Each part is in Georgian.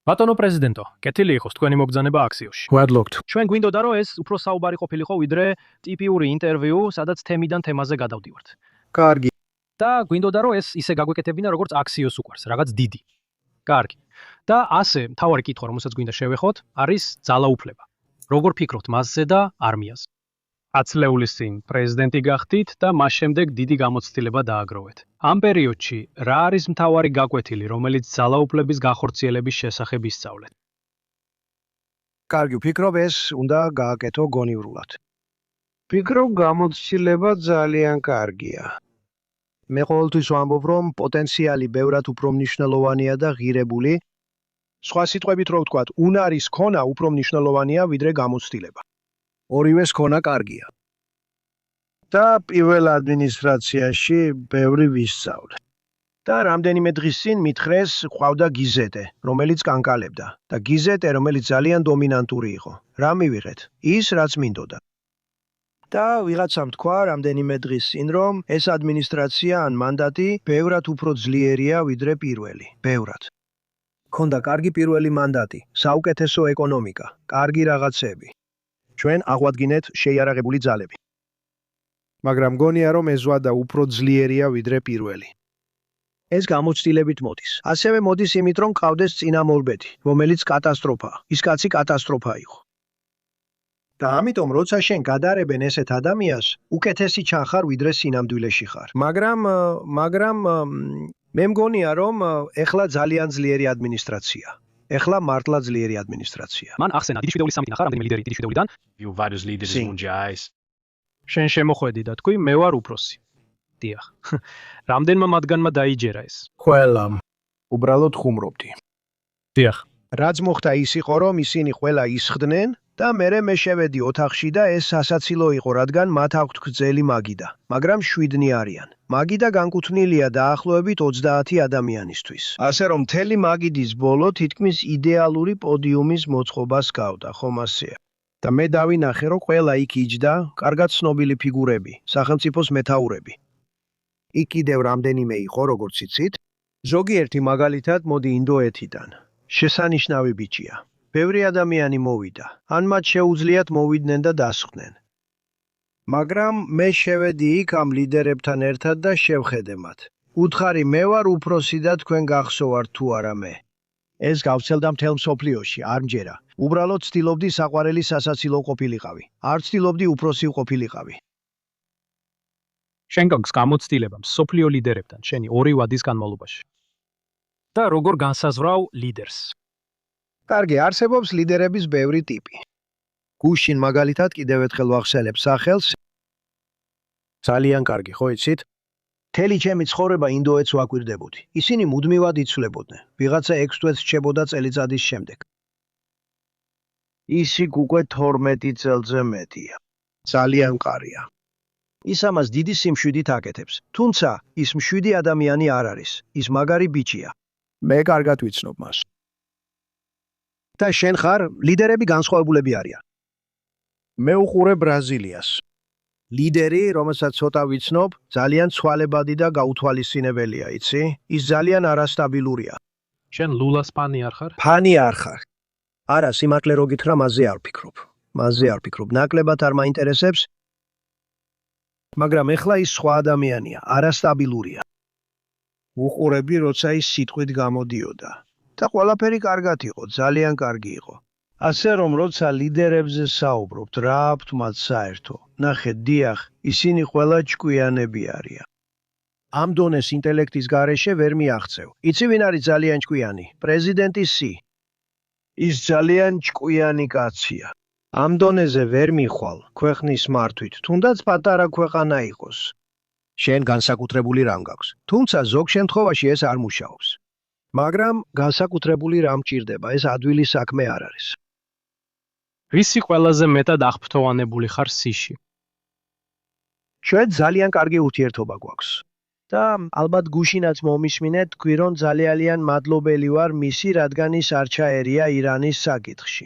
ბატონო პრეზიდენტო, კეთილი იყოს თქვენი მობრძანება აქციაში. Wordlocked. ჩვენ გვინდოდა რომ ეს უფრო საუბარი ყოფილიყო ვიდრე ტიპიური ინტერვიუ, სადაც თემიდან თემაზე გადავდივართ. Კარგი. და გვინდოდა რომ ეს ისე გაგვეკეთებინა როგორც აქციოს უყვარს, რაღაც დიდი. კარგი. და ასე მთავარი კითხვა, რომელსაც გვინდა შევეხოთ, არის ძალაუფლება. როგორ ფიქრობთ მასზე და არმიაზე? 10 წლების წინ პრეზიდენტი გახდით და მას შემდეგ დიდი გამოცდილება დააგროვეთ. ამ პერიოდში რა არის მთავარი გაკვეთილი, რომელიც ძალაუფლების გახორციელების შესახებ ისწავლეთ? კარგი, ვფიქრობ ეს უნდა გააკეთო გონივრულად. ვფიქრობ გამოცდილება ძალიან კარგია. მე ყოველთვის ვამბობ, რომ პოტენციალი ბევრად უფრო მნიშვნელოვანია და ღირებული. სხვა სიტყვებით რო ვთქვათ, უნარის ქონა უფრო მნიშვნელოვანია ვიდრე გამოცდილება. ორივეს ქონა კარგია. და პირველ ადმინისტრაციაში ბევრი ვისწავლე. და რამდენიმე დღის წინ მითხრეს, ყავდა გიზეტე, რომელიც კანკალებდა და გიზეტე, რომელიც ძალიან დომინანტური იყო. რა მივიღეთ? ის, რაც მინდოდა. და ვიღაცამ თქვა რამდენიმე დღის წინ, რომ ეს ადმინისტრაცია ან მანდატი ბევრად უფრო ძლიერია ვიდრე პირველი. ბევრად. ქონდა კარგი პირველი მანდატი, საუკეთესო ეკონომიკა, კარგი რაღაცები. ჩვენ აღვადგინეთ შეიარაღებული ძალები. მაგრამ გონია რომ ეს ვადა უფრო ძლიერია ვიდრე პირველი. ეს გამოცდილებით მოდის. ასევე მოდის იმით, რომ ყავდეს წინამორბედი, რომელიც კატასტროფაა. ის კაცი კატასტროფა იყო. და ამიტომ როცა შენ გადარებენ ესეთ ადამიანს, უკეთესი ჩანხარ ვიდრე სინამდვილეში ხარ. მაგრამ მე მგონია რომ ეხლა ძალიან ძლიერი ადმინისტრაცია. ეხლა მართლა ძლიერი ადმინისტრაცია. მან ახსენა დიდი შვიდეულის სამი ნახა რამდენიმე ლიდერი დიდი შვიდეულიდან. You various leaders mundiais. შენ შემოხვედი და თქვი მე ვარ უფროსი. დიახ. რამდენმა მათგანმა დაიჯერა ეს? ყველამ. უბრალოდ ხუმრობდი. დიახ. რაც მოხდა ის იყო, რომ ისინი ყველა ისხდნენ და მერე მე შევედი ოთახში და ეს სასაცილო იყო, რადგან მათ აქვთ გრძელი მაგიდა, მაგრამ 7 არიან. მაგიდა განკუთვნილია დაახლოებით 30 ადამიანისთვის. ასე რომ მთელი მაგიდის ბოლო თითქმის იდეალური პოდიუმის მოწყობას გავდა, ხომ ასეა. და მე დავინახე, რომ ყველა იქ იჯდა, კარგად ცნობილი ფიგურები, სახელმწიფოს მეთაურები. იქ კიდევ რამდენიმე იყო, როგორც იცით. ზოგიერთი მაგალითად მოდი ინდოეთიდან. შესანიშნავი ბიჭია. ბევრი ადამიანი მოვიდა. ან მათ შეუძლიათ მოვიდნენ და დასხდნენ. მაგრამ მე შევედი იქ ამ ლიდერებთან ერთად და შევხედე მათ. უთხარი მე ვარ უფროსი და თქვენ გახსოვართ თუ არა მე. ეს გავცელდა მთელ მსოფლიოში, არ მჯერა. უბრალოდ ცდილობდი საყვარელი სასაცილო ყოფილიყავი. არ ცდილობდი უფროსი ყოფილიყავი. შენ გაქვს გამოცდილება მსოფლიო ლიდერებთან შენი 2 ვადის განმავლობაში. და როგორ განსაზღვრავ ლიდერს? კარგი, არსებობს ლიდერების ბევრი ტიპი. გუშინ მაგალითად კიდევ ერთხელ ვახსენებ სახელს. ძალიან კარგი, ხო იცით? მთელი ჩემი ცხოვრება ინდოეთს ვაკვირდებოდი. ისინი მუდმივად იცვლებოდნენ. ვიღაცა 6 თვეს რჩებოდა წელიწადის შემდეგ. ის იქ უკვე 12 წელზე მეტია. ძალიან მყარია. ის ამას დიდი სიმშვიდით აკეთებს. თუმცა ის მშვიდი ადამიანი არ არის. ის მაგარი ბიჭია. მე კარგად ვიცნობ მას. და შენ ხარ, ლიდერები განსხვავებულები არიან. მე უყურე ბრაზილიას. ლიდერი, რომელსაც ცოტა ვიცნობ, ძალიან ცვალებადი და გაუთვალისწინებელია, იცი? ის ძალიან არასტაბილურია. შენ ლულას ფანი არ ხარ? ფანი არ ხარ. არა, სიმართლე რო გითხრა, მასზე არ ვფიქრობ. ნაკლებად არ მაინტერესებს. მაგრამ ეხლა ის სხვა ადამიანია, არასტაბილურია. უყურები, როცა ის სიტყვით გამოდიოდა. და ყველაფერი კარგად იყო, ძალიან კარგი იყო. ასე რომ როცა ლიდერებზე საუბრობთ, რა აქვთ მათ საერთო? ნახეთ, დიახ, ისინი ყველა ჭკვიანები არიან. ამ დონეს ინტელექტის გარეშე ვერ მიაღწევ. იცი ვინ არის ძალიან ჭკვიანი? პრეზიდენტი სი. ის ძალიან ჭკვიანი კაცია. ამ დონეზე ვერ მიხვალ ქვეყნის მართვით, თუნდაც პატარა ქვეყანა იყოს. შენ განსაკუთრებული რამ გაქვს. თუმცა ზოგ შემთხვევაში ეს არ მუშაობს. მაგრამ განსაკუთრებული რამ ჭირდება, ეს ადვილი საქმე არ არის. რისი ყველაზე მეტად აღფრთოვანებული ხარ სიში? ჩვენ ძალიან კარგი ურთიერთობა გვაქვს. და ალბათ გუშინაც მომისმინეთ, თქვი რომ ძალიან მადლობელი ვარ მისი, რადგან ის არ ჩაერია ირანის საკითხში.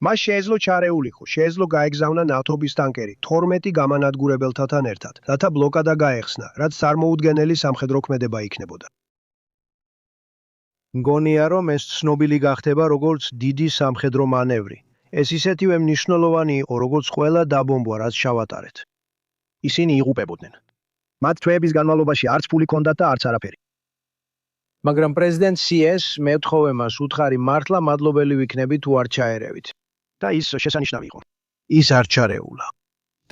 მას შეეძლო ჩარეულიყო, შეეძლო გაეგზავნა ნავთობის ტანკერი 12 გამანადგურებელთან ერთად, რათა ბლოკადა გაეხსნა, რაც წარმოუდგენელი სამხედრო ქმედება იქნებოდა. მგონია, რომ ეს ცნობილი გახდება როგორც დიდი სამხედრო მანევრი. ეს ისეთივე მნიშვნელოვანი იყო, როგორც ყველა დაბომბვა, რაც ჩავატარეთ. ისინი იღუპებოდნენ. მათ თვეების განმავლობაში არც ფული ჰქონდათ და არც არაფერი. მაგრამ პრეზიდენტ CS მეთხოვე მას უთხარი მართლა მადლობელი ვიქნები თუ არ ჩაერევით. და ის შესანიშნავი იყო. ის არ ჩარეულა.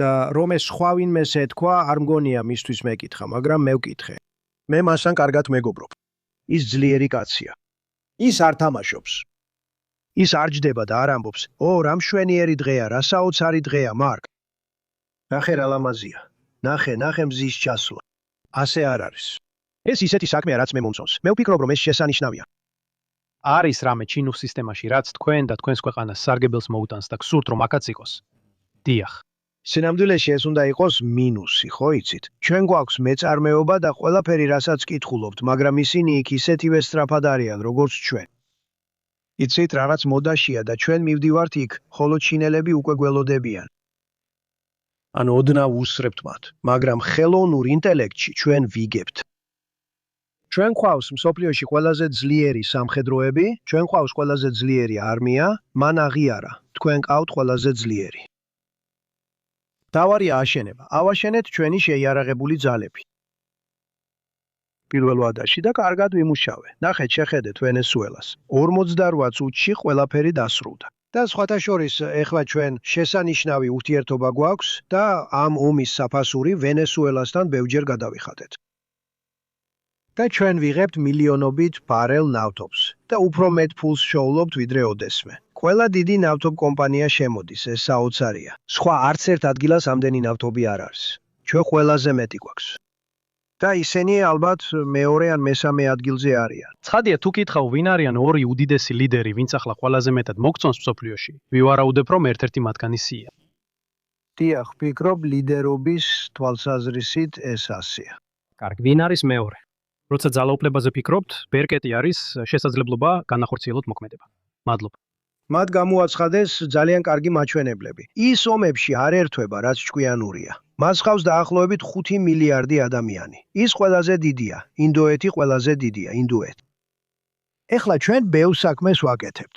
და რომ ეს სხვა ვინმეს ეთქვა, არ მგონია მისთვის მეკითხა, მაგრამ მე ვკითხე. მე მასთან კარგად მეგობრობ. ის ძლიერი კაცია. ის არ თამაშობს. ის არ ჯდება და არ ამბობს, რა მშვენიერი დღეა, რა საოცარი დღეა, მარკ. ნახე რა ლამაზია. ნახე მზის ჩასვლა. ასე არ არის. ეს ისეთი საქმეა, რაც მე მომწონს. მე ვფიქრობ, რომ ეს შესანიშნავია. არის რამე ჩინურ სისტემაში, რაც თქვენ და თქვენს ქვეყანას სარგებელს მოუტანს და გსურთ, რომ აქაც იყოს. დიახ. სინამდვილეში ეს უნდა იყოს მინუსი, ხო იცით? ჩვენ გვაქვს მეწარმეობა და ყველაფერი, რასაც კითხულობთ, მაგრამ ისინი იქ ისეთივე სწრაფად არიან, როგორც ჩვენ. იცით, რაღაც მოდაშია და ჩვენ მივდივართ იქ, ხოლო ჩინელები უკვე გველოდებიან. ანუ ოდნავ უსწრებთ მათ, მაგრამ ხელოვნურ ინტელექტში ჩვენ ვიგებთ. ჩვენ გვყავს მსოფლიოში ყველაზე ძლიერი სამხედროები, ჩვენ გვყავს ყველაზე ძლიერი არმია, მან აღიარა, თქვენ გყავთ ყველაზე ძლიერი. დავარია აშენება, ავაშენეთ ჩვენი შეიარაღებული ძალები. პირველ ვადაში და კარგად ვიმუშავე. ნახეთ, შეხედეთ ვენესუელას. 48 წუთში ყველაფერი დასრულდა. და სხვათა შორის, ეხლა ჩვენ შესანიშნავი ურთიერთობა გვაქვს და ამ ომის საფასური ვენესუელასთან ბევრჯერ გადავიხადეთ. და ჩვენ ვიღებთ მილიონობით ბარელ ნავთობს და უფრო მეტ ფულს შოულობთ ვიდრე ოდესმე. ყველა დიდი ნავთობ კომპანია შემოდის, ეს საოცარია. სხვა არც ერთ ადგილას ამდენი ნავთობი არ არის. ჩვენ ყველაზე მეტი გვაქვს. და ისინი ალბათ მეორე ან მესამე ადგილზე არიან. ცხადია, თუ კითხავ, ვინ არიან ორი უდიდესი ლიდერი, ვინც ახლა ყველაზე მეტად მოგწონს მსოფლიოში, ვივარაუდებ, რომ ერთ-ერთი მათგანი სია. დიახ, ვფიქრობ, ლიდერობის თვალსაზრისით ეს ასეა. კარგი, ვინ არის მეორე? როცა ძალაუფლებაზე ფიქრობთ, ბერკეტი არის შესაძლებლობა განახორციელოთ მოქმედება. მადლობა. მათ გამოაცხადეს ძალიან კარგი მაჩვენებლები. ის ომებში არ ერთვება, რაც ჭკვიანურია. მას ხავს დაახლოებით 5 მილიარდი ადამიანი. ის ყველაზე დიდია, ინდოეთი ყველაზე დიდია, ინდოეთი. ეხლა ჩვენ ბევრ საქმეს ვაკეთებთ.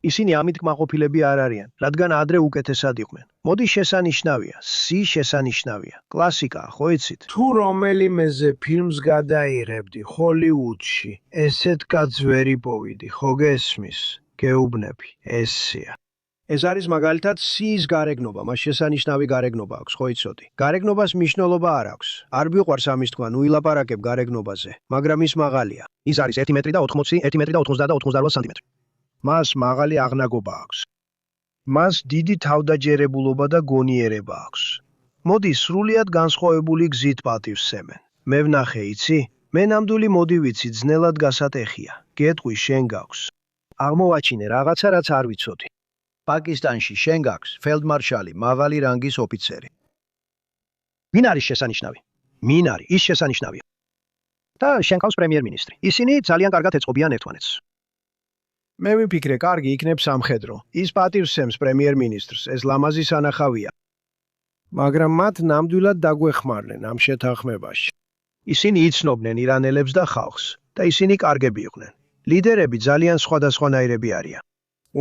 ისინი ამით კმაყოფილები არ არიან, რადგან ადრე უკეთესად იყვნენ. მოდი შესანიშნავია, შესანიშნავია. კლასიკაა, ხო იცით? თუ რომელიმეზე ფილმს გადაიღებდი ჰოლივუდში, ესეთ კაცს ვერ იპოვიდი, ხო გესმის? გეუბნები, ესეა. ეს არის მაგალითად სიის გარეგნობა, მას შესანიშნავი გარეგნობა აქვს, ხო იცოდი? გარეგნობას მნიშვნელობა არ აქვს. არ მიყვარს ამის თქვა, ვილაპარაკებ გარეგნობაზე, მაგრამ ის მაღალია. ის არის 1 მეტრი და 80, 1 მეტრი და 90 და 88 სანტიმეტრი. მას მაღალი აღნაგობა აქვს. მას დიდი თავდაჯერებულობა და გონიერება აქვს. მოდი სრულიად განსხვავებული გზით პატივს სემენ. მე ვნახე, იცი? მე ნამდვილი მოდი ვიცი, ძნელად გასატეხია. გეტყვი, შენ გაქვს. აღმოვაჩინე რაღაცა, რაც არ ვიცოდი. პაკისტანში შენ გაქვს ფელდმარშალი, მაღალი რანგის ოფიცერი. ვინ არის შესანიშნავი? მინ არის, ის შესანიშნავია. და შენ ყავს პრემიერ-მინისტრი. ისინი ძალიან კარგად ეწყობიან ერთმანეთს. მე ვიფიქრე, კარგი იქნებ სამხედრო. ის პატივს სემს პრემიერ-მინისტრს, ეს ლამაზი სანახავია. მაგრამ მათ ნამდვილად დაგვეხმარნენ ამ შეთანხმებაში. ისინი იცნობდნენ ირანელებს და ხალხს და ისინი კარგები იყვნენ. ლიდერები ძალიან სხვადასხვანაირები არიან.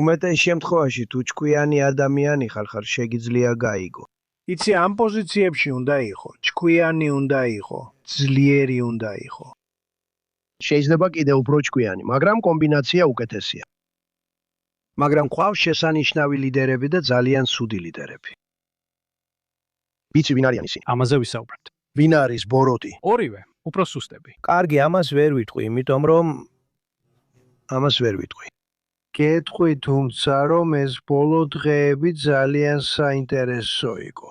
უმეტეს შემთხვევაში თუ ჭკვიანი ადამიანი ხარ, შეგიძლია გაიგო. იცი, ამ პოზიციებში უნდა იყო, ჭკვიანი უნდა იყო, ძლიერი უნდა იყო. შეიძლება კიდევ უფრო ჭკვიანი, მაგრამ კომბინაცია უკეთესია. მაგრამ ყავს შესანიშნავი ლიდერები და ძალიან ცუდი ლიდერები. ვიცი ვინ არიან ისინი? ამაზე ვისაუბრებთ. ვინ არის ბოროტი? ორივე, უფრო სუსტები. კარგი, ამას ვერ ვიტყვი, იმიტომ რომ ამას ვერ ვიტყვი. გეტყვი თუმცა, რომ ეს ბოლო დღეები ძალიან საინტერესო იყო.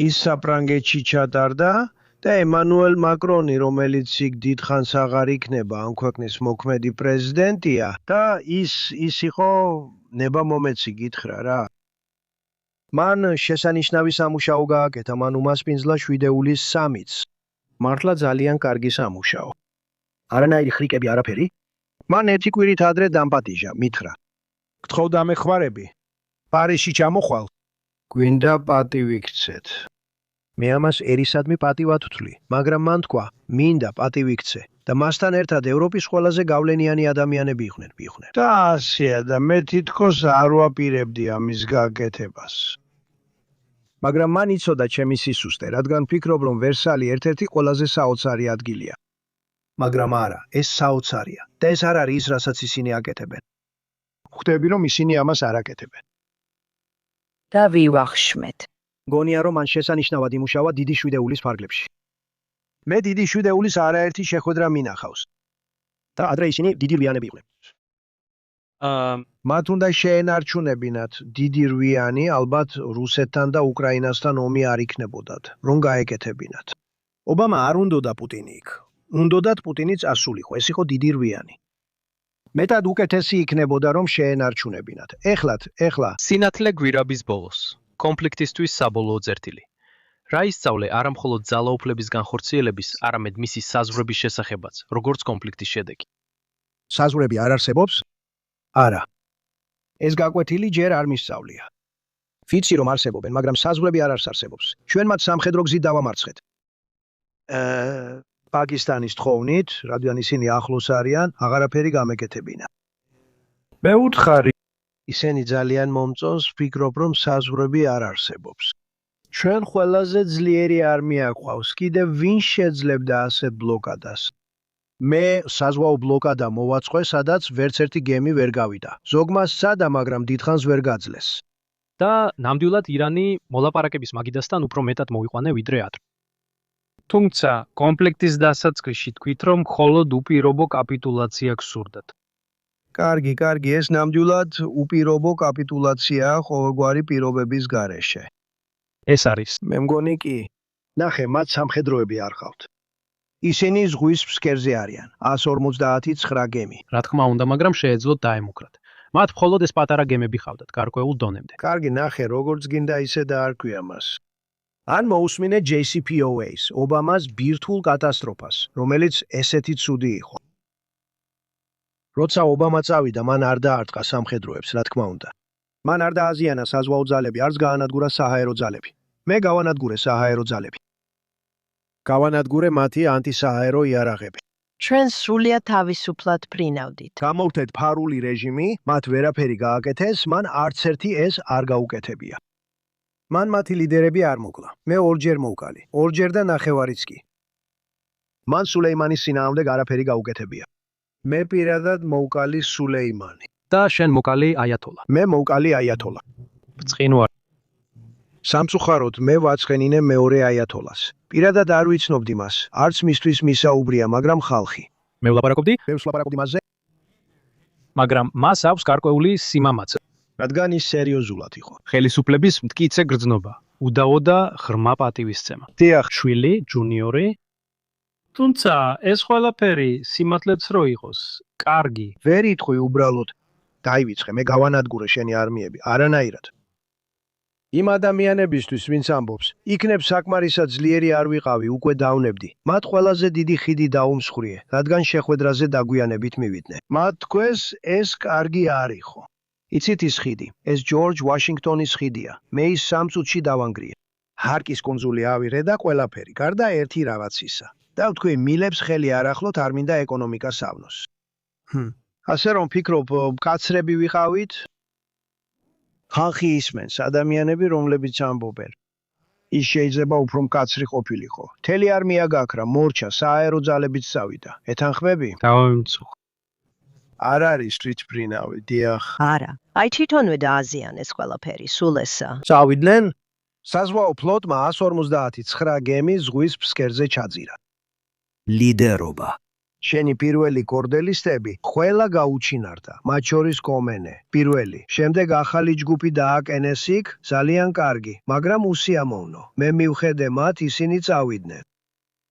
ის საფრანგეთში ჩატარდა და ემანუელ მაკრონი, რომელიც იქ დიდხანს აღარ იქნება ამ ქვეყნის მოქმედი პრეზიდენტია და ის იყო ნებამომეცი გითხრა რა. მან შესანიშნავი სამუშაო გააკეთა, მან უმასპინძლა 7/3-ს. მართლა ძალიან კარგი სამუშაო. არანაირი ხრიკები არაფერი? მან ერთი კვირით ადრე დამპატიჟა, მითხრა. გთხოვ დამეხმარები. პარიზში ჩამოხვალ. გვინდა პატივი გცეთ. მე ამას ერისადმი პატივად ვთვლი, მაგრამ მან თქვა, მინდა პატივი გცე. და მასთან ერთად ევროპის ყველაზე გავლენიანი ადამიანები იყვნენ. და ასეა და მე თითქოს არ ვაპირებდი ამის გაკეთებას. მაგრამ მან იცოდა ჩემი სისუსტე, რადგან ფიქრობ, რომ ვერსალი ერთ-ერთი ყველაზე საოცარი ადგილია. მაგრამ არა, ეს საოცარია და ეს არ არის ის, რასაც ისინი აკეთებენ. ხვდები, რომ ისინი ამას არ აკეთებენ. და ვივახშმეთ. გონია, რომ მან შესანიშნავად იმუშავა დიდი შვიდეულის ფარგლებში. მე დიდი შვიდეულის არაერთი შეხვედრა მინახავს. და ადრე ისინი დიდი რვიანები იყვნენ. მათ უნდა შეენარჩუნებინათ დიდი რვიანი, ალბათ რუსეთთან და უკრაინასთან ომი არ იქნებოდათ, რომ გაეკეთებინათ. ობამა არ უნდოდა პუტინი იქ. უნდოდათ პუტინი წასულიყო, ეს იყო დიდი რვიანი. მეტად უკეთესი იქნებოდა, რომ შეენარჩუნებინათ. ეხლა სინათლე გვირაბის ბოლოს. კონფლიქტისთვის საბოლოო წერტილი. რა ისწავლე არა მხოლოდ ძალაუფლების განხორციელების, არამედ მისი საზღვრების შესახებაც, როგორც კონფლიქტის შედეგი. საზღვრები არ არსებობს? არა. ეს გაკვეთილი ჯერ არ მისწავლია. ვიცი რომ არსებობენ, მაგრამ საზღვრები არ არსებობს. ჩვენ მათ სამხედრო გზით დავამარცხეთ. პაკისტანის თხოვნით, რადგან ისინი ახლოს არიან, აღარაფერი გამეკეთებინა. მე უთხარი, ისინი ძალიან მომწონს, ვფიქრობ, რომ საზღვრები არ არსებობს. ჩვენ ყველაზე ძლიერი არმია გვყავს, კიდევ ვინ შეძლებდა ასეთ ბლოკადას? მე საზღვაო ბლოკადა მოვაწყე, სადაც ვერც ერთი გემი ვერ გავიდა. ზოგმა სცადა, მაგრამ დიდხანს ვერ გაძლეს. და ნამდვილად ირანი მოლაპარაკების მაგიდასთან უფრო მეტად მოიყვანე ვიდრე ადრე. თუმცა კონფლიქტის დასაწყისში თქვით, რომ მხოლოდ უპირობო კაპიტულაცია გსურდათ. კარგი, ეს ნამდვილად უპირობო კაპიტულაციაა ყოველგვარი პირობების გარეშე. ეს არის. მე მგონი კი. ნახე, მათ სამხედროები არ ყავთ. ისინი ზღვის ფსკერზე არიან, 159 გემი. რა თქმა უნდა, მაგრამ შეეძლოთ დაემუქრათ. მათ მხოლოდ ეს პატარა გემები ხავდათ გარკვეულ დონემდე. კარგი, ნახე, როგორც გინდა ისე დაარქვია მას. ან მოусმინე JCPOA-ს, ობამას ბირთვულ კატასტროფას, რომელიც ესეთი ცუდი იყო. როცა ობამა წავიდა, მან არ დაარტყა სამხედროებს, რა თქმა უნდა. მან არ დააზიანა საზღვაო ძალები, არც გაანადგურა საჰაერო ძალები. მე გავანადგურე საჰაერო ძალები. გავანადგურე მათი ანტისაჰაერო იარაღები. ჩვენ სრულიად თავისუფლად ფრინავდით. გამოვთეთ ფარული რეჟიმი, მათ ვერაფერი გააკეთეს, მან არც ერთი ეს არ გაუკეთებია. მან მათი ლიდერები არ მოკლა. მე ორჯერ მოვკალი, ორჯერ და ნახევარიც კი. მან სულეიმანის წინააღმდეგ არაფერი გაუკეთებია. მე პირადად მოვკალი სულეიმანი. და შენ მოკალი აიათოლა. მე მოვკალი აიათოლა. ბრწყინვალე. სამწუხაროდ მე ვაცხენინე მეორე აიათოლას. პირადად არ ვიცნობდი მას, არც მისთვის მისაუბრია, მაგრამ ხალხი. მე ვლაპარაკობდი, მე ვსლაპარაკობდი მასზე, მაგრამ მას აქვს გარკვეული სიმამაცე. რადგან ის სერიოზულად იყო. ხელისუფლების მტკიცე გრძნობა, უდაო და ღრმა პატივისცემა. დიახ, შვილი, ჯუნიორი. თუმცა ეს ყველაფერი სიმართლეც რო იყოს, კარგი. ვერ იტყვი უბრალოდ. დაივიწყე, მე გავანადგურე შენი არმიები, არანაირად. იმ ადამიანებისთვის, ვინც ამბობს, იქნებ საკმარისად ძლიერი არ ვიყავი, უკვე დავნებდი. მათ ყველაზე დიდი ხიდი დაუმსხვრიე, რადგან შეხვედრაზე დაგვიანებით მივიდნენ. მათ თქვეს, ეს კარგი არ იყო. იცით ის ხიდი, ეს ჯორჯ ვაშინგტონის ხიდია. მე ის 3 წუთში დავანგრიე. ჰარკის კუნძული ავირე და ყველაფერი, გარდა ერთი რაღაცისა. და ვთქვი, მილებს ხელი არ ახლოთ, არ მინდა ეკონომიკას ავნოს. ასე რომ ფიქრობ, კაცრები ვიყავით? ხალხი ისმენს, ადამიანები, რომლებიც ამბობენ. ის შეიძლება უფრო მკაცრი ყოფილიყო. მთელი არმია გაქრა, მორჩა, სააერო ძალებიც წავიდა. ეთანხმები? დავამწუხ. არ არის თვითმფრინავი, დიახ. არა, აი თვითონვე დააზიანეს ყველაფერი, სულ ესა. წავიდნენ? საზღვაო ფლოტმა 159 გემი ზღვის ფსკერზე ჩაძირა. ლიდერობა. შენი პირველი კორდელისტები ყველა გაუჩინარდა, მათ შორის კომენე. პირველი, შემდეგ ახალი ჯგუფი დააკენეს იქ, ძალიან კარგი, მაგრამ უსიამოვნო. მე მივხედე მათ, ისინი წავიდნენ.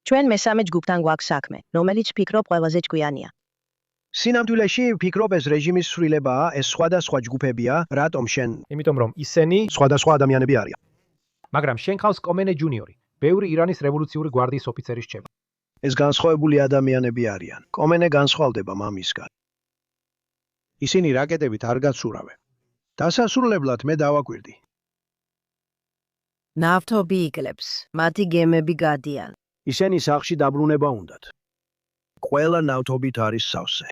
ჩვენ მესამე ჯგუფთან გვაქვს საქმე, რომელიც ფიქრობ ყველაზე ჭკვიანია. სინამდვილეში ფიქრობ ეს რეჟიმის ცვლილებაა, ეს სხვადასხვა ჯგუფებია, რატომ შენ იმიტომ რომ ისინი, სხვადასხვა ადამიანები არიან. მაგრამ შენ ხავს კომენე ჯუნიორი, ბევრი ირანის რევოლუციური გვარდიის ოფიცერის რჩება. ეს განსხვავებული ადამიანები არიან. კომენე განსხვავდება მამისგან. ისინი რაკეტებით არ გაცურავენ. დასასრულებლად მე დავაკვირდი. ნავთობი იკლებს, მათი გემები გადიან. ისინი სახლში დაბრუნება უნდათ. ყველა ნავთობით არის სავსე.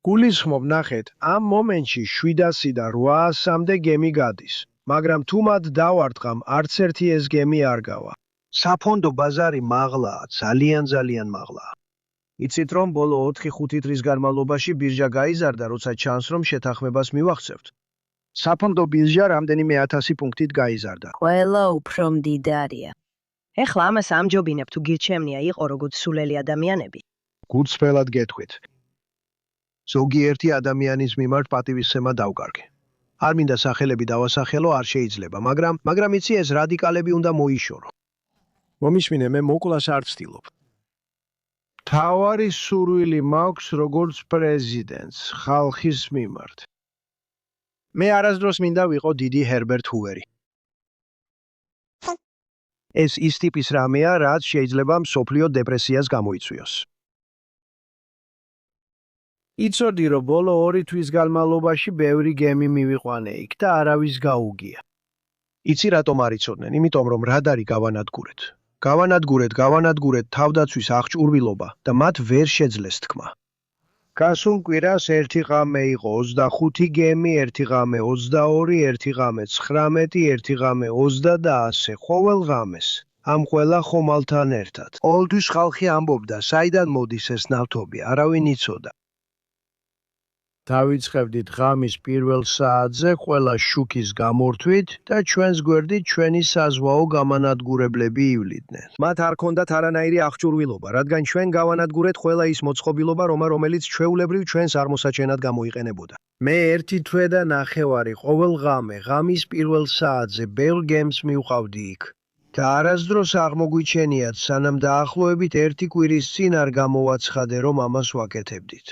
გულისხმობ ნახეთ, ამ მომენტში 700-დან 800-მდე გემი გადის, მაგრამ თუ მათ დავარტყამ, არც ერთი ეს გემი არ გავა. საფონდო ბაზარი მაღლაა, ძალიან მაღლაა. იცით რომ ბოლო 4-5 წლის განმავლობაში ბირჟა გაიზარდა, როცა ჩანს რომ შეთანხმებას მივახცევთ. საფონდო ბირჟა რამდენიმე 1000 პუნქტით გაიზარდა. ყველა უფრო მდიდარია. ეხლა ამას ამჯობინებ თუ გირჩევნია იყო როგორც სულელი ადამიანები. გულწრფელად გეტყვით. ზოგიერთი ადამიანის მიმართ პატივისცემა დავკარგე. არ მინდა სახელები დავასახელო, არ შეიძლება, მაგრამ იცი ეს რადიკალები უნდა მოიშორო. მომისმინე, მე მოკლას არ ვცდილობ. თავარი სურვილი მაქვს როგორც პრეზიდენტს, ხალხის მიმართ. მე არასდროს მინდა ვიყო დიდი ჰერბერტ ჰუვერი. ეს ის ტიპის რამეა, რაც შეიძლება მსოფლიო დეპრესიას გამოიწვიოს. იცოდი, რომ ბოლო 2 თვის განმავლობაში ბევრი გემი მივიყვანე იქ და არავის გაუგია. იცი რატომ არ იცოდნენ? იმიტომ რომ რადარი გავანადგურეთ. გავანადგურეთ თავდაცვის აღჭურვილობა და მათ ვერ შეძლეს თქმა. გასულ კვირას ერთი ღამე იყო 25 გემი, ერთი ღამე 22, ერთი ღამე 19, ერთი ღამე 20 და ასე ყოველ ღამეს. ამ ყველა ხომალთან ერთად. ყოველთვის ხალხი ამბობდა, საიდან მოდის ეს ნავთობი, არავინ იცოდა. დავიწყებდით ღამის პირველ საათზე ყველა შუქის გამორთვით და ჩვენს გვერდით ჩვენი საზღვაო გამანადგურებლები ივლიდნენ. მათ არ ჰქონდათ არანაირი აღჭურვილობა, რადგან ჩვენ გავანადგურეთ ყველა ის მოწყობილობა, რომელიც ჩვეულებრივ ჩვენს აღმოსაჩენად გამოიყენებოდა. მე 1 თვე და ნახევარი ყოველ ღამე ღამის პირველ საათზე ბევრ გემს მივყავდი იქ. და არასდროს აღმოგვიჩენიათ, სანამ დაახლოებით 1 კვირის წინ არ გამოვაცხადე, რომ ამას ვაკეთებდით.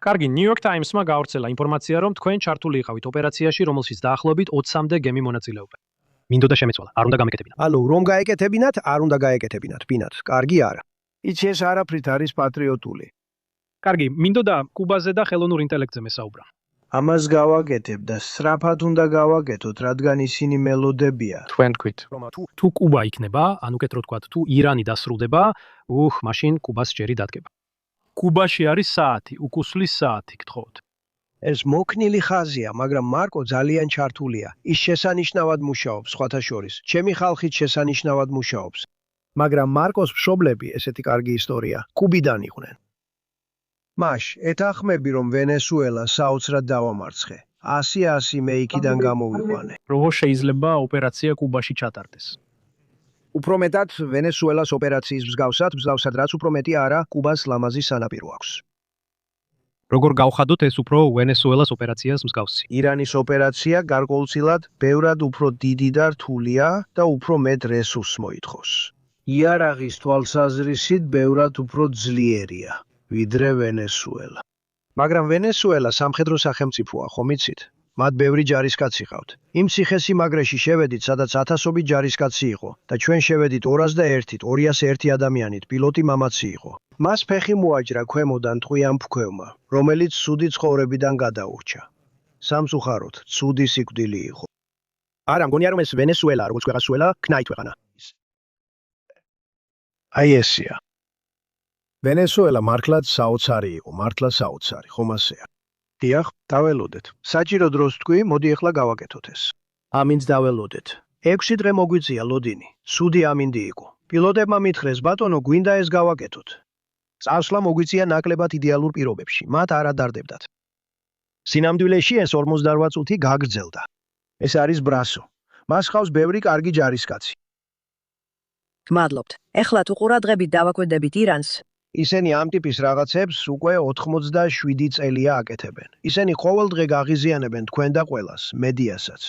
კარგი, New York Times-მა გავრცელა ინფორმაცია, რომ თქვენ ჩართული იყავით ოპერაციაში, რომელშიც დაახლოებით 20-მდე გემი მონაწილეობდა. მინდოდა შემეცვალა, არ უნდა გამეკეთებინათ. რომ გაეკეთებინათ, არ უნდა გაეკეთებინათ, ბინათ, კარგი არა. იცი ეს არაფრით არის პატრიოტული. კარგი, მინდოდა კუბაზე და ხელოვნურ ინტელექტზე მესაუბრა. ამას გავაკეთებ და სწრაფად უნდა გავაკეთოთ, რადგან ისინი მელოდებია. თქვენ თქვით. თუ კუბა იქნება, ან უკეთრად ვთქვათ, თუ ირანი დასრულდება, მაშინ კუბას ჯერი დადგება. კუბაში არის საათი, უკუსლის საათი, გთხოვთ. ეს მოქნილი ხაზია, მაგრამ მარკო ძალიან ჩართულია. ის შესანიშნავად მუშაობს, სხვათა შორის. ჩემი ხალხით შესანიშნავად მუშაობს. მაგრამ მარკოს მშობლები, ესეთი კარგი ისტორია, კუბიდან იყვნენ. მაშ, ეთანხმები, რომ ვენესუელა საოცრად დავამარცხე. 100 მე იქიდან გამოვიყვანე. როგორ შეიძლება ოპერაცია კუბაში ჩატარდეს? უფრო მეტად ვენესუელას ოპერაციის მსგავსად, რაც უფრო მეტი არა, კუბას ლამაზი სანაპირო აქვს. როგორ გავხადოთ ეს უფრო ვენესუელას ოპერაციას მსგავსი? ირანის ოპერაცია გარკვეულწილად ბევრად უფრო დიდი და რთულია და უფრო მეტ რესურსს მოითხოვს. იარაღის თვალსაზრისით ბევრად უფრო ძლიერია, ვიდრე ვენესუელა. მაგრამ ვენესუელა სამხედრო სახელმწიფოა, ხომ იცით? მათ ბევრი ჯარისკაცი ყავთ. იმ ციხესიმაგრეში შევედით, სადაც 1000-ობით ჯარისკაცი იყო და ჩვენ შევედით 201-ით, 201 ადამიანით, პილოტი მამაცი იყო. მას ფეხი მოაჭრა ქვემოდან ტყვიან ფქვევმა, რომელიც ცუდი ცხოვრებიდან გადაურჩა. სამწუხაროდ, ცუდი სიკვდილი იყო. არა, მგონია რომ ეს ვენესუელა, როგორც ვენესუელა, ქნაით ქვეყანა. აი ესია. ვენესუელა მართლაც საოცარი იყო, მართლა საოცარი, ხომ ასეა? დიახ, დაველოდეთ. საჭირო დროს თქვი, მოდი ახლა გავაკეთოთ ეს. ამინდს დაველოდეთ. 6 დღე მოგვიწია ლოდინი. სუდი ამინდი იყო. პილოტებმა მითხრეს, ბატონო, გვინდა ეს გავაკეთოთ. წასვლა მოგვიწია ნაკლებად იდეალურ პირობებში. მათ არ ადარდებდათ. სინამდვილეში ეს 48 წუთი გაგრძელდა. ეს არის ბრასო. მას ხავს ბევრი კარგი ჯარისკაცი. გმადლობთ. ეხლა თუ ყურადღებით დავაკვირდებით ირანს, ისინი ამ ტიპის რაღაცებს უკვე 87 წელია აკეთებენ. ისინი ყოველ დღე გაღიზიანებენ თქვენ და ყველას, მედიასაც.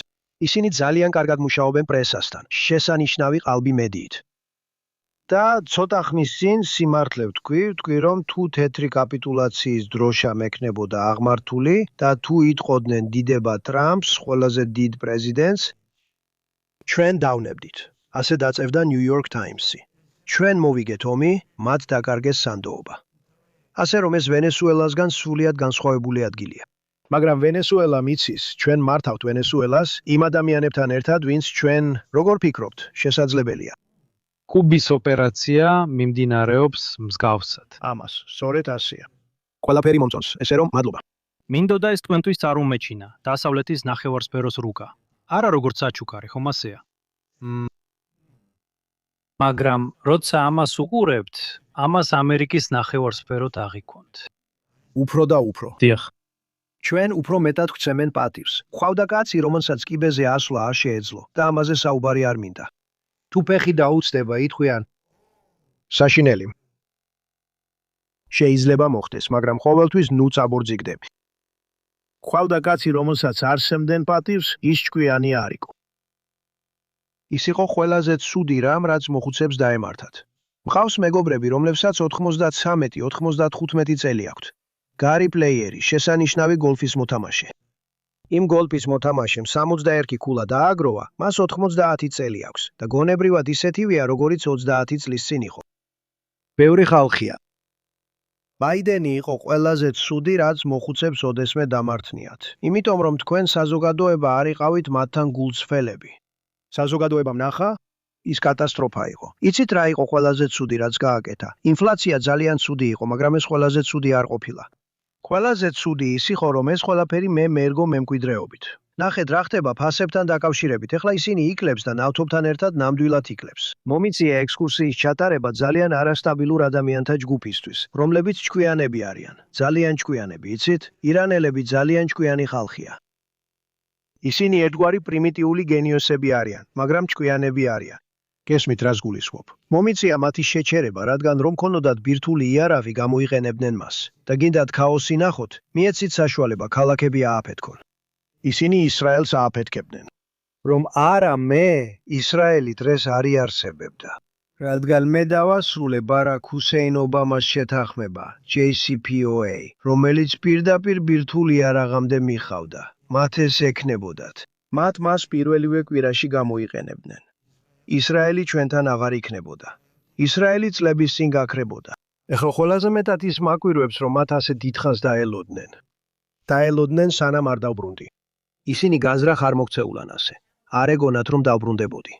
ისინი ძალიან კარგად მუშაობენ პრესასთან, შესანიშნავი ყალბი მედიით. და ცოტა ხნის წინ სიმართლე ვთქვი, რომ თუ თეთრი კაპიტულაციის დროშა მექნებოდა აღმართული და თუ იტყოდნენ დიდება ტრამპს, ყველაზე დიდ პრეზიდენტს, ჩვენ დავნებდით. ასე დაწევდა New York Times-ი. ჩვენ მოვიგეთ ომი, მათ დაკარგეს სანდოობა. ასე რომ ეს ვენესუელასგან სრულიად განსხვავებული ადგილია. მაგრამ ვენესუელა მიცის, ჩვენ მართავთ ვენესუელას იმ ადამიანებთან ერთად, ვინც ჩვენ, როგორ ფიქრობთ, შესაძლებელია. კუბის ოპერაცია მიმდინარეობს მსგავსად. ამას, სწორედ ასეა. ყველაფერი მომწონს, ესე რომ მადლობა. მინდოდა ეს თქვენთვის არ უმეჩინა, დასავლეთის ნახევარსფეროს რუკა. არა როგორც საჩუქარი, ხომ ასეა? მაგრამ როცა ამას უყურებთ, ამას ამერიკის ნახევარსფეროთ აღიქვამთ. უფრო და უფრო. დიახ. ჩვენ უფრო მეტად გვცემენ პატივს. ხვავდა კაცი, რომელსაც კიბეზე ასვლა არ შეეძლო და ამაზე საუბარი არ მინდა. თუ ფეხი დაუწდება, ითქვიან საშინელი. შეიძლება მოხდეს, მაგრამ ყოველთვის ნუ წაბორძიგდები. ხვავდა კაცი, რომელსაც არ სემდნენ პატივს, ის ჭკვიანი არ იყო. ის იყო ყველაზე ცუდი რამ, რაც მოხუცებს დაემართათ. მყავს მეგობრები, რომლებსაც 93-95 წელი აქვთ. გარი პლეიერი, შესანიშნავი გოლფის მოთამაშე. იმ გოლფის მოთამაშემ 61 ქულა დააგროვა, მას 90 წელი აქვს და გონებრივად ისეთივეა, როგორიც 30 წლის წინ იყო. ბევრი ხალხია. ბაიდენი იყო ყველაზე ცუდი, რაც მოხუცებს ოდესმე დამართნიათ. იმიტომ რომ თქვენ საზოგადოება არ იყავით მათთან გულწრფელები. საზოგადოებამ ნახა, ის კატასტროფა იყო. იცით რა იყო ყველაზე ცუდი, რაც გააკეთა? ინფლაცია ძალიან ცუდი იყო, მაგრამ ეს ყველაზე ცუდი არ ყოფილა. ყველაზე ცუდი ის იყო, რომ ეს ყველაფერი მე მერგო მემკვიდრეობით. ნახეთ რა ხდება ფასებთან დაკავშირებით. ეხლა ისინი იკლებს და ნავთობთან ერთად ნამდვილად იკლებს. მომიწია ექსკურსიის ჩატარება ძალიან არასტაბილურ ადამიანთა ჯგუფისთვის, რომლებიც ჭკვიანები არიან. ძალიან ჭკვიანები, იცით? ირანელები ძალიან ჭკვიანი ხალხია. ისინი ერთგვარი პრიმიტიული გენიოსები არიან, მაგრამ ჭკვიანები არიან. გესმით რას გულისხმობ? მომიწია მათი შეჩერება, რადგან რომ ქონოდათ ბირთვული იარავი გამოიყენებდნენ მას და გინდათ ქაოსი ნახოთ, მიეცით საშუალება ქალაქები ააფეთქონ. ისინი ისრაელს ააფეთქებდნენ. რომ არა მე, ისრაელი დღეს არ იარსებებდა. რადგან მე დავასრულე ბარაკ ჰუსეინ ობამას შეთანხმება, JCPOA, რომელიც პირდაპირ ბირთვული იარაღამდე მიხავდა. მათ ეს ექნებოდათ. მათ მას პირველივე კვირაში გამოიყენებდნენ. ისრაელი ჩვენთან აღარ იქნებოდა. ისრაელი წლების წინ გაქრებოდა. ეხლა ყველაზე მეტად ის მაკვირვებს, რომ მათ ასე დიდხანს დაელოდნენ. დაელოდნენ სანამ არ დავბრუნდი. ისინი გაზრახ არ მოქცეულან ასე. არ ეგონათ რომ დავბრუნდებოდი.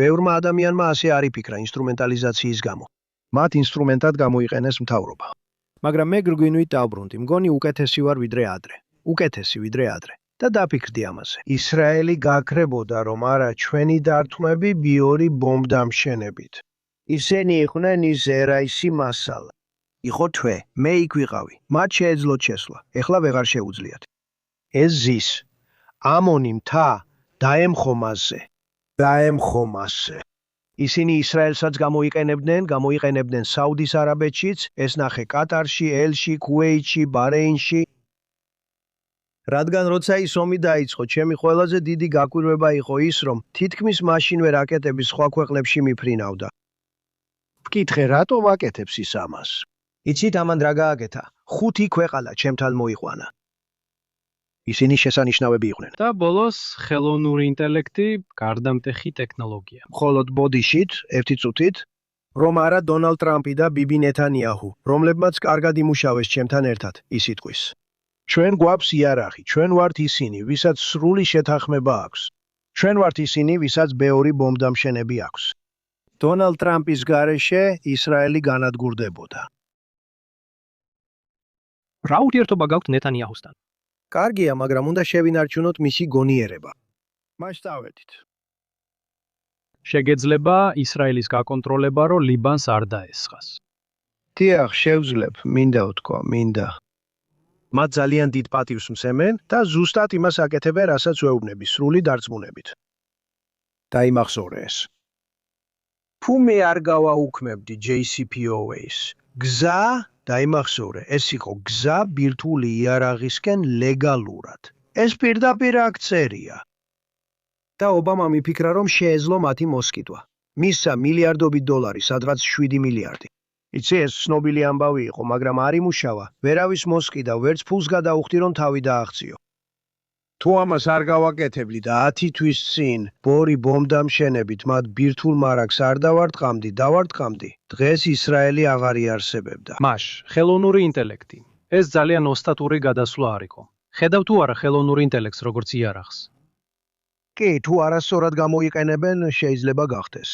ბევრმა ადამიანმა ასე არ იფიქრა ინსტრუმენტალიზაციის გამო. მათ ინსტრუმენტად გამოიყენეს მთავრობა. მაგრამ მე გრგვინვით დავბრუნდი. მგონი უკეთესი ვარ ვიდრე ადრე. უკეთესი ვიდრე ადრე. და დაფიქრდი ამაზე. ისრაელი გაქრებოდა, რომ არა ჩვენი დართმები ბიორი ბომბდამშენებით. ისინი იყვნენ ის ერაისი მასალა. იყო თვე, მე იქ ვიყავი. მათ შეეძლოთ შესვლა. ეხლა ვეღარ შეუძლიათ. ეს ზის. ამონი მთა დაემხო მასზე. დაემხო მასზე. ისინი ისრაელსაც გამოიყენებდნენ საუდის არაბეთშიც, ეს ნახე კატარში, ელში, ქუეითში, ბარეინში. რადგან როცა ის ომი დაიწყო, ჩემი ყველაზე დიდი გაკვირვება იყო ის, რომ თითქმის მაშინვე რაკეტები სხვა ქვეყნებში მიფრინავდა. ვკითხე, რატო ვაკეთებს ის ამას? იცით ამან რა გააკეთა? 5 ქვეყანა ჩემთან მოიყვანა. ისინი შესანიშნავები იყვნენ. და ბოლოს ხელოვნური ინტელექტი, გარდამტეხი ტექნოლოგია. მხოლოდ ბოდიშით, ერთი წუთით, რომ არა დონალდ ტრამპი და ბიბი ნეთანიაჰუ, რომლებმაც კარგად იმუშავეს ჩემთან ერთად, ის იტყვის. ჩვენ გვაქვს იარაღი, ჩვენ ვართ ისინი, ვისაც სრული შეთანხმება აქვს. ჩვენ ვართ ისინი, ვისაც ბევრი ბომბდამშენები აქვს. დონალდ ტრამპის გარეშე ისრაელი განადგურდებოდა. რა ურთიერთობა გაქვთ ნეთანიაჰუსთან? კარგია, მაგრამ უნდა შევინარჩუნოთ მისი გონიერება. მასშტაბებით. შეგეძლება ისრაელის გაკონტროლება, რომ ლიბანს არ დაესხას. დიახ, შევძლებ, მინდა ვთქვა, მინდა. მათ ძალიან დიდ პატივს მსემენ და ზუსტად იმას აკეთებენ, რასაც ვეუბნები, სრული დარწმუნებით. დაიმახსოვრე ეს. თუ მე არ გავაუქმებდი JCPOA-ს, გზა დაიმახსოვრე, ეს იყო გზა ბირთვული იარაღისკენ ლეგალურად. ეს პირდაპირ აქცერია. და ობამამ იფიქრა, რომ შეეძლო მათი მოსკიდვა. მისცა მილიარდობით დოლარი, სადღაც 7 მილიარდი. იცი ეს ცნობილი ამბავი იყო, მაგრამ არ იმუშავა. ვერავის მოსკიდა, ვერც ფულს გადაუხდი, რომ თავი დააღწიო. თუ ამას არ გავაკეთებდი და 10 თვის წინ ბორი ბომბდამშენებით მათ ბირთვულ მარაგს არ დავარტყამდი, დღეს ისრაელი აღარ იარსებებდა. მაშ, ხელოვნური ინტელექტი. ეს ძალიან ოსტატური გადასვლა არ იყო. ხედავ თუ არა ხელოვნურ ინტელექტს როგორც იარაღს? კი, თუ არასწორად გამოიყენებენ, შეიძლება გახდეს.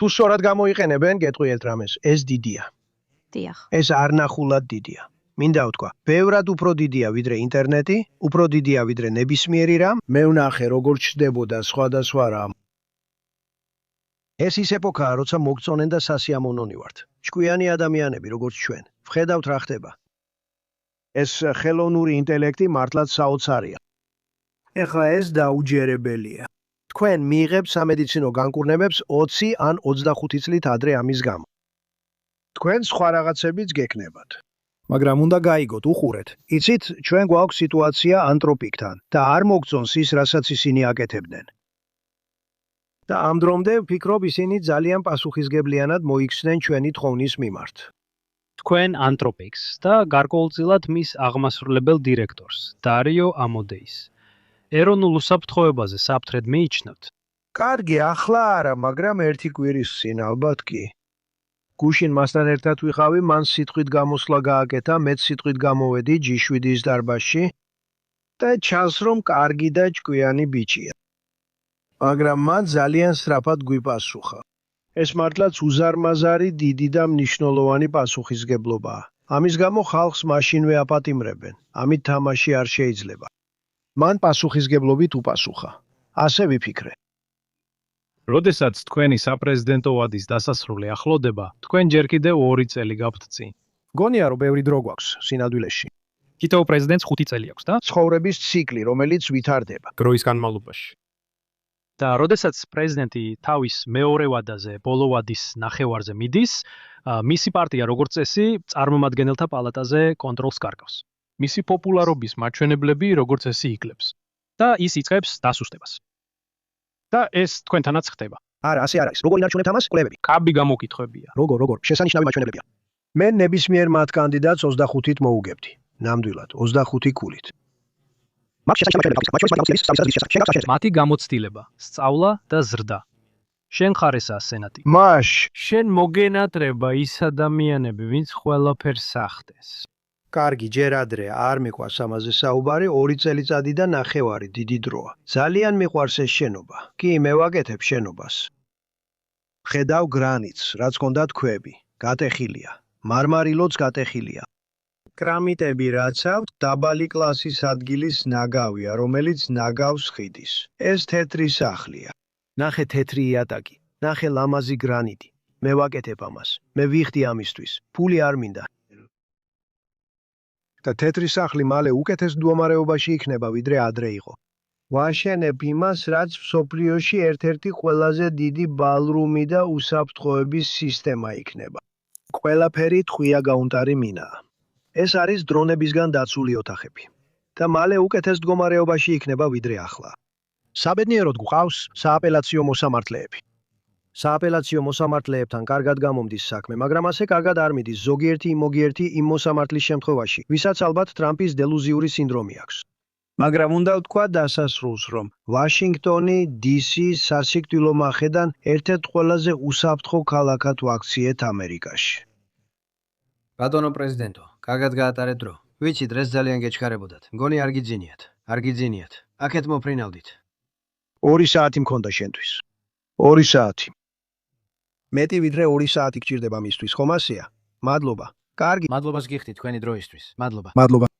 თუ სწორად გამოიყენებენ, გეტყვიეთ რამეს, ეს დიდია. დიახ. ეს არნახულად დიდია. მინდა ვთქვა, ბევრად უფრო დიდია ვიდრე ინტერნეტი, უფრო დიდია ვიდრე ნებისმიერი რამ. მე ვნახე როგორ ჩნდებოდა სხვადასხვა რამ. ეს ის ეპოქაა, როცა მოგწონენ და სასიამოვნონი ვართ. ჭკვიანი ადამიანები, როგორც ჩვენ, ვხედავთ რა ხდება. ეს ხელოვნური ინტელექტი მართლაც საოცარია. ეხლა ეს დაუჯერებელია. თქვენ მიიღებთ სამედიცინო განკურნებებს 20 ან 25 წლით ადრე ამის გამო. თქვენ სხვა რაღაცებიც გექნებათ. მაგრამ უნდა გაიგოთ, უყურეთ. იცით, ჩვენ გვაქვს სიტუაცია ანთროპიკთან და არ მოგწონს ის, რასაც ისინი აკეთებდნენ. და ამ დრომდე ვფიქრობ, ისინი ძალიან პასუხისგებლიანად მოიქცნენ ჩვენი თხოვნის მიმართ. თქვენ ანთროპიკს და გარკვეულწილად მის აღმასრულებელ დირექტორს, დარიო ამოდეის. ეროვნულ უსაფრთხოებაზე საფრთხედ მიიჩნევთ? კარგი, ახლა არა, მაგრამ ერთი კვირის წინ ალბათ კი. გუშინ მასთან ერთად ვიყავი, მან სიტყვით გამოსვლა გააკეთა, მეც სიტყვით გამოვედი G7-ის დარბაზში და ჩანს, რომ კარგი და ჭკვიანი ბიჭია. მაგრამ მან ძალიან სწრაფად გვიპასუხა. ეს მართლაც უზარმაზარი, დიდი და მნიშვნელოვანი პასუხისგებლობაა. ამის გამო ხალხს მაშინვე აპატიმრებენ. ამით თამაში არ შეიძლება. მან პასუხისგებლობით უპასუხა. ასე ვიფიქრე. როდესაც თქვენი საპრეზიდენტო ვადის დასასრული ახლოვდება, თქვენ ჯერ კიდევ 2 წელი გაქვთ წინ. გონია, რომ ბევრი დრო გვაქვს სინამდვილეში. თითოეულ პრეზიდენტს 5 წელი აქვს და ცხოვრების ციკლი, რომელიც ვითარდება. დროის განმავლობაში. და როდესაც პრეზიდენტი თავის მეორე ვადაზე, ბოლო ვადის ნახევარზე მიდის, მისი პარტია როგორც წესი წარმომადგენელთა პალატაზე კონტროლს კარგავს. მისი პოპულარობის მაჩვენებლები როგორც წესი იკლებს. და ის იწყებს დასუსტებას. და ეს თქვენთანაც ხდება. არა, ასე არ არის. როგორ ინარჩუნებთ ამას? კვლევები. კაბი გამოკითხვებია. როგორ, შესანიშნავი მაჩვენებლებია. მე ნებისმიერ მათ კანდიდატს 25-ით მოუგებდი. ნამდვილად, 25 ქულით. მათი გამოცდილება, სწავლა და ზრდა. შენ ხარ ესაა სენატი. მაშ, შენ მოგენატრება ის ადამიანები, ვინც ყველაფერს ახდენს. კარგი, ჯერ ადრე არ მიყვარს ამაზე საუბარი, 2 წელიწადი და ნახევარი დიდი დროა. ძალიან მიყვარს ეს შენობა. კი, მე ვაკეთებ შენობას. ხედავ გრანიტს, რაც ჰქონდა ქვები, გატეხილია. მარმარილოც გატეხილია. კრამიტები რაც აქვს, დაბალი კლასის ადგილის ნაგავია, რომელიც ნაგავს ხიდის. ეს თეთრი სახლია. ნახე თეთრი იატაკი, ნახე ლამაზი გრანიტი. მე ვაკეთებ ამას. მე ვიხდი ამისთვის. ფული არ მინდა. და თეთრი სახლი მალე უკეთეს მდგომარეობაში იქნება, ვიდრე ადრე იყო. ვაშენებ იმას, რაც მსოფლიოში ერთ-ერთი ყველაზე დიდი ბალრუმი და უსაფრთხოების სისტემა იქნება. ყველაფერი ტყვია გაუნტარი მინაა. ეს არის დრონებისგან დაცული ოთახები. და მალე უკეთეს მდგომარეობაში იქნება, ვიდრე ახლა. საბედნიეროდ გვყავს სააპელაციო მოსამართლეები. სააპელაციო მოსამართლეებთან კარგად გამომდის საქმე, მაგრამ ასე კარგად არ მიდის ზოგიერთი იმოგიერთი იმ მოსამართლის შემთხვევაში, ვისაც ალბათ ტრამპის დელუზიური სინდრომი აქვს. მაგრამ უნდა ვთქვა დასასრულს, რომ ვაშინგტონი, DC სასიკვდილო მახედან ერთ-ერთ ყველაზე უსაფრთხო ქალაქად ვაქციეთ ამერიკაში. ბატონო პრეზიდენტო, კარგად გაატარეთ დრო. ვიცი, დღეს ძალიან გეჩქარებოდათ. მგონი არ გიძინიათ. არ გიძინიათ. აქეთ მოფრინავდით. 2 საათი მქონდა შენთვის. 2 საათი. მეტი ვიდრე 2 საათი გჭირდება მისთვის, ხომ ასეა? მადლობა. კარგი. მადლობას გიხდით თქვენი დროისთვის. მადლობა. მადლობა.